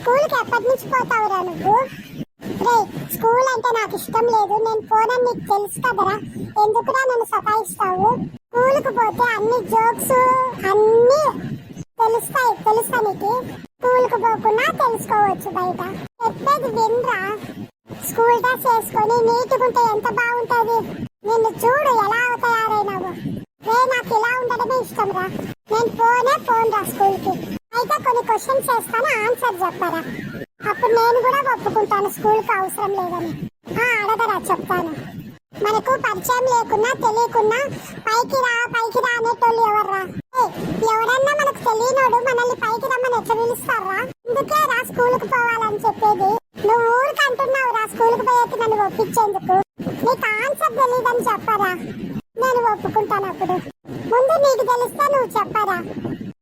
School కి ఎప్పటి నుంచి పోతావురా నువ్వు? రే, స్కూల్ అంటే నాకు ఇష్టం లేదు, నేను పోనని నీకు తెలుసు కదరా, ఎందుకురా నన్ను సతాయిస్తావు? స్కూల్ కు పోతే అన్ని జోక్స్ అన్ని తెలుస్తా నీకు. స్కూల్ కు పోకుండా తెలుసుకోవచ్చు బయట. చెప్పేది వినరా. స్కూల్ డ్రెస్ వేసుకొని నీటుకుంటే ఎంత బాగుంటది. నిన్ను చూడు ఎలా తయారైనావు. రే, నాకు ఇలా ఉండడమే ఇష్టం రా. నేను పోనురా స్కూల్ కి. అయితే కొన్ని క్వశ్చన్స్ చేస్తాను, ఆన్సర్ చెప్పరా. అప్పుడు నేను కూడా ఒప్పుకుంటాను స్కూల్ కి అవసరం లేదని. అడగరా, చెప్తాను. మనకు పరిచయం లేకున్నా తెలియకున్నా పైకి రా అనేటోళ్ళు ఎవర్రా? ఎవరన్నా మనకు తెలియనోడు మనల్ని పైకి రమ్మని ఎట్లా పిలుస్తారా? అందుకే రా స్కూల్ కు పోవాలని చెప్పేది. నువ్వు ఊరికి అంటున్నావు రా స్కూల్ కు పోయేది నన్ను ఒప్పించేందుకు. నీకు ఆన్సర్ తెలియదని చెప్పరా, నేను ఒప్పుకుంటాను. అప్పుడు ముందు నీకు తెలిస్తే నువ్వు చెప్పరా.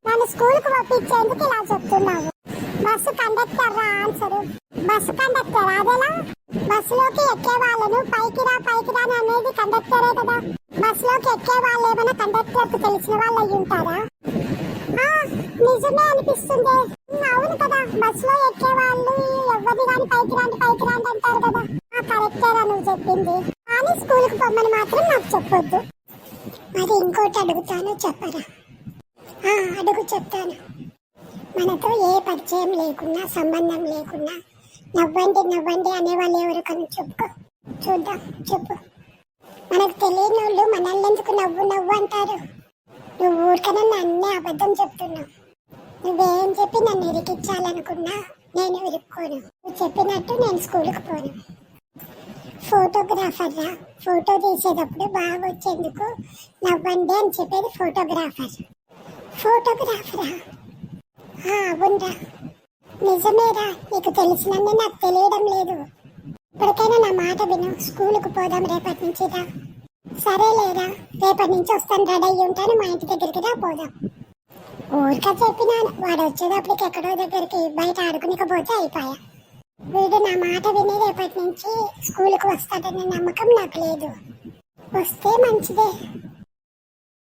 నన్ను స్కూల్ కు ఒప్పించేందుకు ఇలా చెప్తున్నావు. బస్సు కండక్టర్ రా ఆన్సరు. బస్సు కండక్టర్ అదేలా? బస్సులోకి ఎక్కే వాళ్ళను పైకి రా అనేది కండక్టరే కదా. బస్సులోకి ఎక్కే వాళ్ళు ఏమైనా కండక్టర్ కు తెలిసిన వాళ్ళు అయ్యి ఉంటారా? నిజమే అనిపిస్తుంది. అవును కదా, బస్సులో ఎక్కే వాళ్ళు ఎవరిని కానీ పైకి రాండి అంటారు కదా. కరెక్టేరా నువ్వు చెప్పింది. కానీ స్కూల్ కు పొమ్మని మాత్రం నాకు చెప్పొద్దు. మరి ఇంకోటి అడుగుతాను, చెప్పరా. అడుగు, చెప్తాను. మనతో ఏ పరిచయం లేకున్నా సంబంధం లేకున్నా నవ్వండి అనేవాళ్ళు ఎవరు కను చెప్పుకో, చూద్దాం, చెప్పు. మనకు తెలియని వాళ్ళు మనల్ని ఎందుకు నవ్వు అంటారు? నువ్వు ఊరికనే అన్నీ అబద్ధం చెప్తున్నావు. నువ్వేం చెప్పి నన్ను ఇరికించాలనుకున్నా నేను ఇరుక్కోను. నువ్వు చెప్పినట్టు నేను స్కూల్కి పోను. ఫోటోగ్రాఫర్ రా, ఫోటో తీసేటప్పుడు బాగా వచ్చేందుకు నవ్వండి అని చెప్పేది ఫోటోగ్రాఫరా? అవునరా. నిజమేరా, నీకు తెలిసినన్నీ నాకు తెలియడం లేదు. ఇప్పటికైనా నా మాట విను, స్కూల్కు పోదాం రేపటి నుంచి రా. సరేలేరా, రేపటి నుంచి వస్తాను, రెడీ అయ్యి ఉంటాను, మా ఇంటి దగ్గరికి రా, పోదాం. ఊరికా చెప్పినాను, వాడు వచ్చేటప్పటికి ఎక్కడో దగ్గరికి బయట ఆడుకునికపోతే అయిపోయా. వీడు నా మాట విని రేపటి నుంచి స్కూల్కు వస్తాడనే నమ్మకం నాకు లేదు. వస్తే మంచిదే.